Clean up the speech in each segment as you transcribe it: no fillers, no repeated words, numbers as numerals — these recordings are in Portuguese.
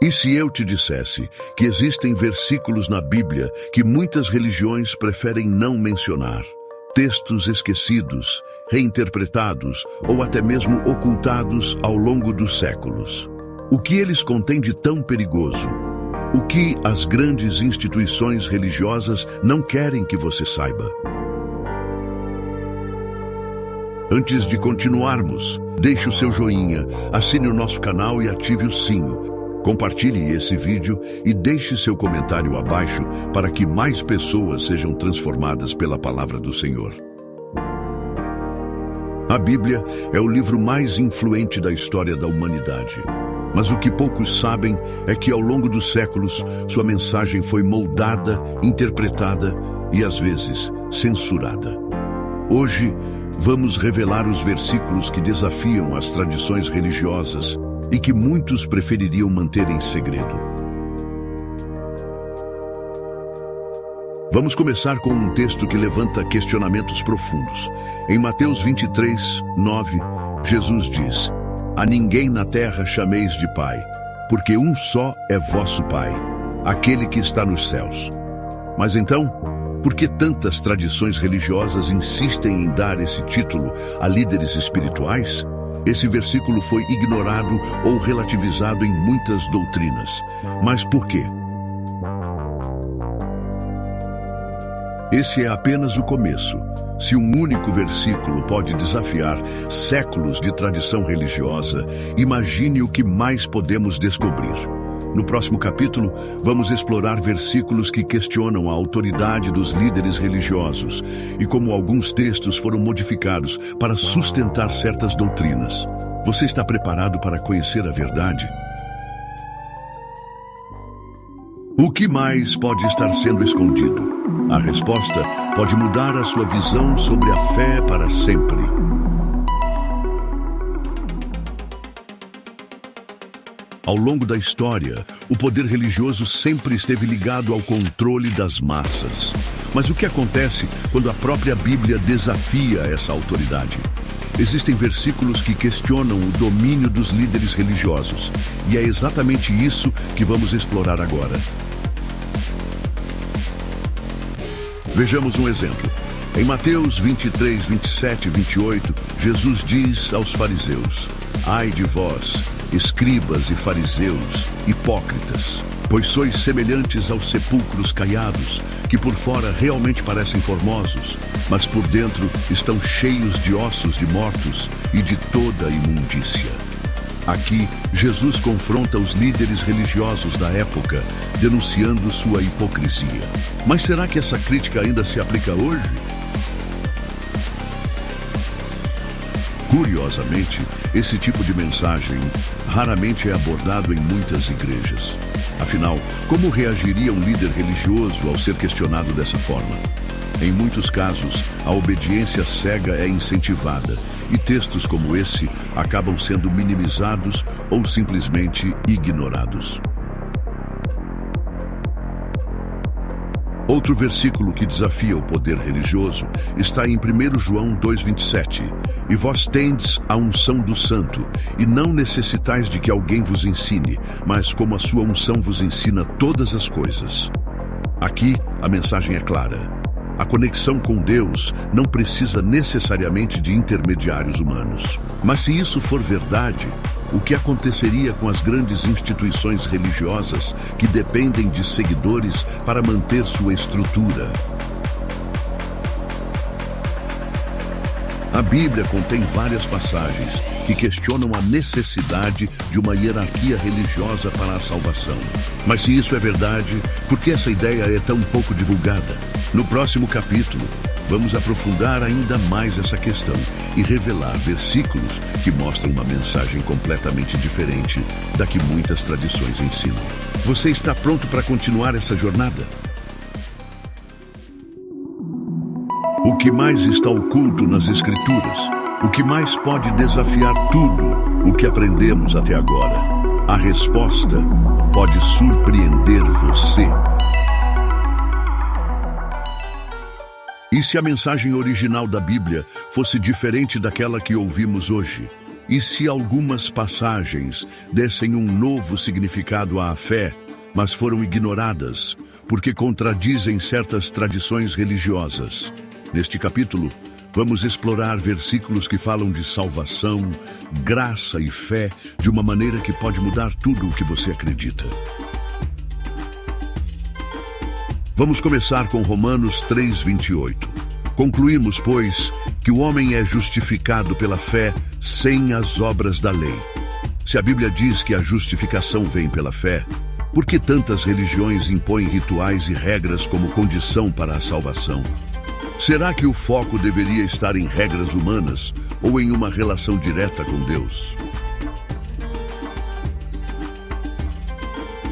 E se eu te dissesse que existem versículos na Bíblia que muitas religiões preferem não mencionar? Textos esquecidos, reinterpretados ou até mesmo ocultados ao longo dos séculos. O que eles contêm de tão perigoso? O que as grandes instituições religiosas não querem que você saiba? Antes de continuarmos, deixe o seu joinha, assine o nosso canal e ative o sino. Compartilhe esse vídeo e deixe seu comentário abaixo para que mais pessoas sejam transformadas pela palavra do Senhor. A Bíblia é o livro mais influente da história da humanidade. Mas o que poucos sabem é que ao longo dos séculos, sua mensagem foi moldada, interpretada e às vezes censurada. Hoje, vamos revelar os versículos que desafiam as tradições religiosas e que muitos prefeririam manter em segredo. Vamos começar com um texto que levanta questionamentos profundos. Em Mateus 23, 9, Jesus diz: "A ninguém na terra chameis de Pai, porque um só é vosso Pai, aquele que está nos céus." Mas então, por que tantas tradições religiosas insistem em dar esse título a líderes espirituais? Esse versículo foi ignorado ou relativizado em muitas doutrinas. Mas por quê? Esse é apenas o começo. Se um único versículo pode desafiar séculos de tradição religiosa, imagine o que mais podemos descobrir. No próximo capítulo, vamos explorar versículos que questionam a autoridade dos líderes religiosos e como alguns textos foram modificados para sustentar certas doutrinas. Você está preparado para conhecer a verdade? O que mais pode estar sendo escondido? A resposta pode mudar a sua visão sobre a fé para sempre. Ao longo da história, o poder religioso sempre esteve ligado ao controle das massas. Mas o que acontece quando a própria Bíblia desafia essa autoridade? Existem versículos que questionam o domínio dos líderes religiosos. E é exatamente isso que vamos explorar agora. Vejamos um exemplo. Em Mateus 23, 27 e 28, Jesus diz aos fariseus: "Ai de vós, escribas e fariseus, hipócritas, pois sois semelhantes aos sepulcros caiados, que por fora realmente parecem formosos, mas por dentro estão cheios de ossos de mortos e de toda a imundícia." Aqui, Jesus confronta os líderes religiosos da época, denunciando sua hipocrisia. Mas será que essa crítica ainda se aplica hoje? Curiosamente, esse tipo de mensagem raramente é abordado em muitas igrejas. Afinal, como reagiria um líder religioso ao ser questionado dessa forma? Em muitos casos, a obediência cega é incentivada, e textos como esse acabam sendo minimizados ou simplesmente ignorados. Outro versículo que desafia o poder religioso está em 1 João 2,27. "E vós tendes a unção do Santo, e não necessitais de que alguém vos ensine, mas como a sua unção vos ensina todas as coisas." Aqui, a mensagem é clara. A conexão com Deus não precisa necessariamente de intermediários humanos. Mas se isso for verdade, o que aconteceria com as grandes instituições religiosas que dependem de seguidores para manter sua estrutura? A Bíblia contém várias passagens que questionam a necessidade de uma hierarquia religiosa para a salvação. Mas se isso é verdade, por que essa ideia é tão pouco divulgada? No próximo capítulo, vamos aprofundar ainda mais essa questão e revelar versículos que mostram uma mensagem completamente diferente da que muitas tradições ensinam. Você está pronto para continuar essa jornada? O que mais está oculto nas Escrituras? O que mais pode desafiar tudo o que aprendemos até agora? A resposta pode surpreender você. E se a mensagem original da Bíblia fosse diferente daquela que ouvimos hoje? E se algumas passagens dessem um novo significado à fé, mas foram ignoradas, porque contradizem certas tradições religiosas? Neste capítulo, vamos explorar versículos que falam de salvação, graça e fé de uma maneira que pode mudar tudo o que você acredita. Vamos começar com Romanos 3:28. Concluímos, pois, que o homem é justificado pela fé sem as obras da lei. Se a Bíblia diz que a justificação vem pela fé, por que tantas religiões impõem rituais e regras como condição para a salvação? Será que o foco deveria estar em regras humanas ou em uma relação direta com Deus?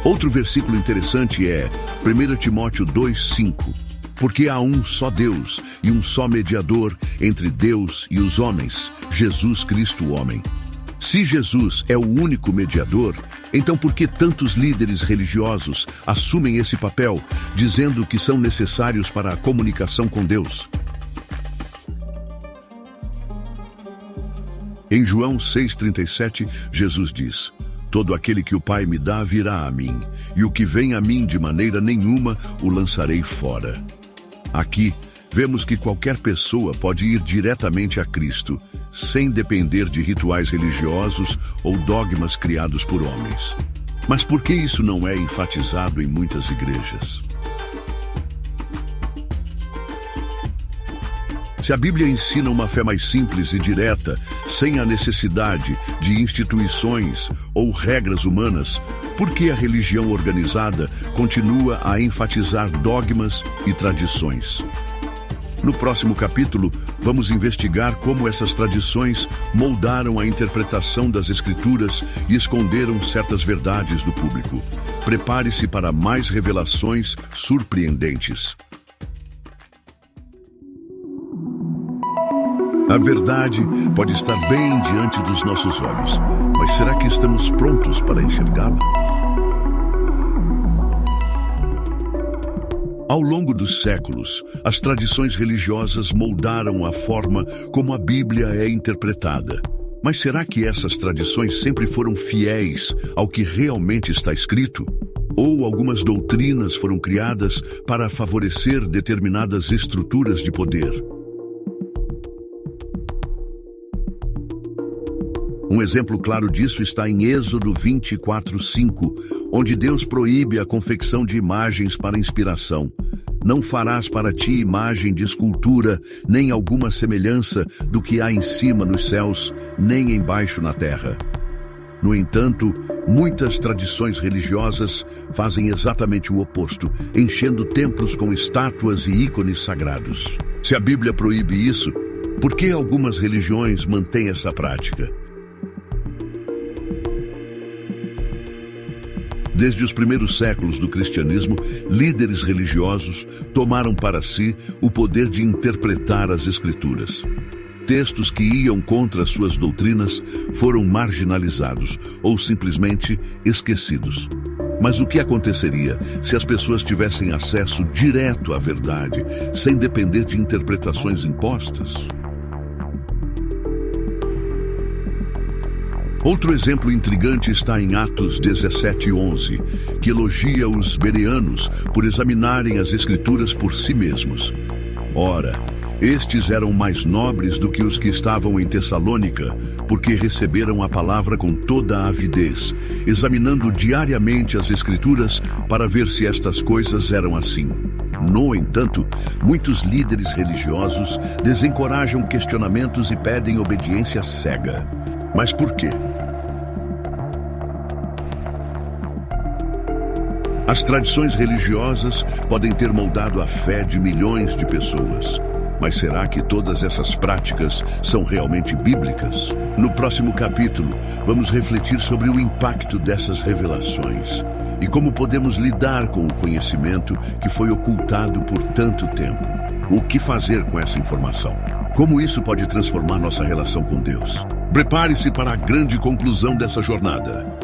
Outro versículo interessante é 1 Timóteo 2:5. Porque há um só Deus e um só mediador entre Deus e os homens, Jesus Cristo o homem. Se Jesus é o único mediador, então por que tantos líderes religiosos assumem esse papel, dizendo que são necessários para a comunicação com Deus? Em João 6:37, Jesus diz: todo aquele que o Pai me dá virá a mim, e o que vem a mim de maneira nenhuma o lançarei fora. Aqui, vemos que qualquer pessoa pode ir diretamente a Cristo, sem depender de rituais religiosos ou dogmas criados por homens. Mas por que isso não é enfatizado em muitas igrejas? Se a Bíblia ensina uma fé mais simples e direta, sem a necessidade de instituições ou regras humanas, por que a religião organizada continua a enfatizar dogmas e tradições? No próximo capítulo, vamos investigar como essas tradições moldaram a interpretação das Escrituras e esconderam certas verdades do público. Prepare-se para mais revelações surpreendentes. A verdade pode estar bem diante dos nossos olhos, mas será que estamos prontos para enxergá-la? Ao longo dos séculos, as tradições religiosas moldaram a forma como a Bíblia é interpretada. Mas será que essas tradições sempre foram fiéis ao que realmente está escrito? Ou algumas doutrinas foram criadas para favorecer determinadas estruturas de poder? Um exemplo claro disso está em Êxodo 24:5, onde Deus proíbe a confecção de imagens para inspiração. Não farás para ti imagem de escultura, nem alguma semelhança do que há em cima nos céus, nem embaixo na terra. No entanto, muitas tradições religiosas fazem exatamente o oposto, enchendo templos com estátuas e ícones sagrados. Se a Bíblia proíbe isso, por que algumas religiões mantêm essa prática? Desde os primeiros séculos do cristianismo, líderes religiosos tomaram para si o poder de interpretar as Escrituras. Textos que iam contra suas doutrinas foram marginalizados ou simplesmente esquecidos. Mas o que aconteceria se as pessoas tivessem acesso direto à verdade, sem depender de interpretações impostas? Outro exemplo intrigante está em Atos 17:11, que elogia os bereanos por examinarem as Escrituras por si mesmos. Ora, estes eram mais nobres do que os que estavam em Tessalônica, porque receberam a palavra com toda a avidez, examinando diariamente as Escrituras para ver se estas coisas eram assim. No entanto, muitos líderes religiosos desencorajam questionamentos e pedem obediência cega. Mas por quê? As tradições religiosas podem ter moldado a fé de milhões de pessoas. Mas será que todas essas práticas são realmente bíblicas? No próximo capítulo, vamos refletir sobre o impacto dessas revelações e como podemos lidar com o conhecimento que foi ocultado por tanto tempo. O que fazer com essa informação? Como isso pode transformar nossa relação com Deus? Prepare-se para a grande conclusão dessa jornada.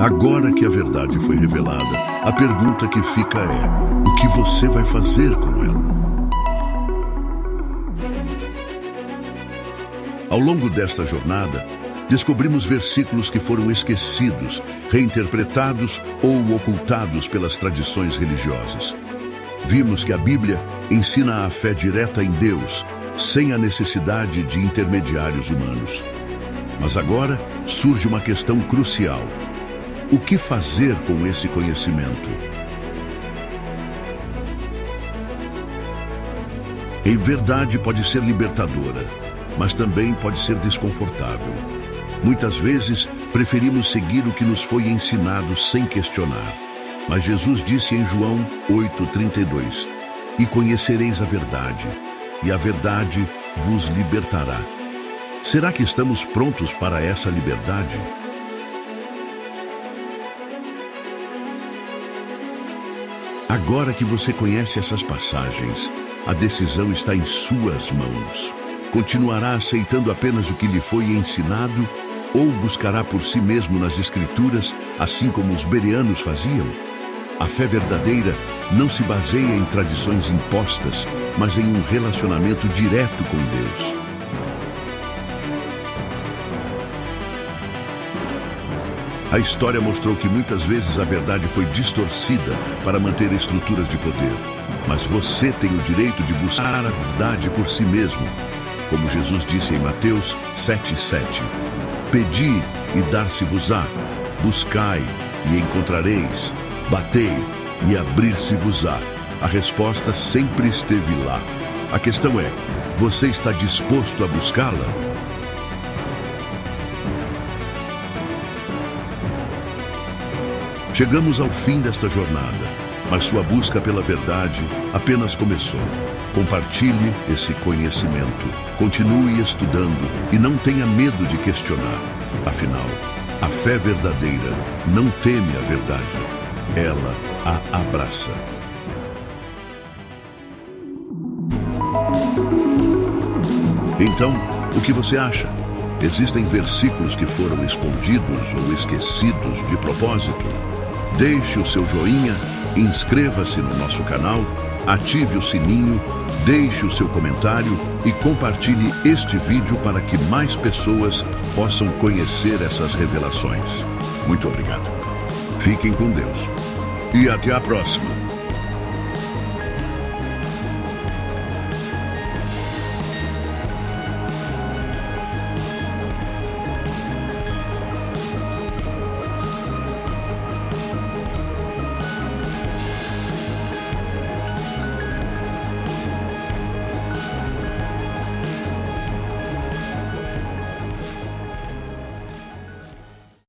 Agora que a verdade foi revelada, a pergunta que fica é: o que você vai fazer com ela? Ao longo desta jornada, descobrimos versículos que foram esquecidos, reinterpretados ou ocultados pelas tradições religiosas. Vimos que a Bíblia ensina a fé direta em Deus, sem a necessidade de intermediários humanos. Mas agora surge uma questão crucial. O que fazer com esse conhecimento? Em verdade, pode ser libertadora, mas também pode ser desconfortável. Muitas vezes, preferimos seguir o que nos foi ensinado sem questionar. Mas Jesus disse em João 8,32: "E conhecereis a verdade, e a verdade vos libertará." Será que estamos prontos para essa liberdade? Agora que você conhece essas passagens, a decisão está em suas mãos. Continuará aceitando apenas o que lhe foi ensinado ou buscará por si mesmo nas Escrituras, assim como os bereanos faziam? A fé verdadeira não se baseia em tradições impostas, mas em um relacionamento direto com Deus. A história mostrou que muitas vezes a verdade foi distorcida para manter estruturas de poder. Mas você tem o direito de buscar a verdade por si mesmo. Como Jesus disse em Mateus 7,7: "Pedi e dar-se-vos-á, buscai e encontrareis, batei e abrir-se-vos-á." A resposta sempre esteve lá. A questão é: você está disposto a buscá-la? Chegamos ao fim desta jornada, mas sua busca pela verdade apenas começou. Compartilhe esse conhecimento, continue estudando e não tenha medo de questionar. Afinal, a fé verdadeira não teme a verdade, ela a abraça. Então, o que você acha? Existem versículos que foram escondidos ou esquecidos de propósito? Deixe o seu joinha, inscreva-se no nosso canal, ative o sininho, deixe o seu comentário e compartilhe este vídeo para que mais pessoas possam conhecer essas revelações. Muito obrigado. Fiquem com Deus e até a próxima.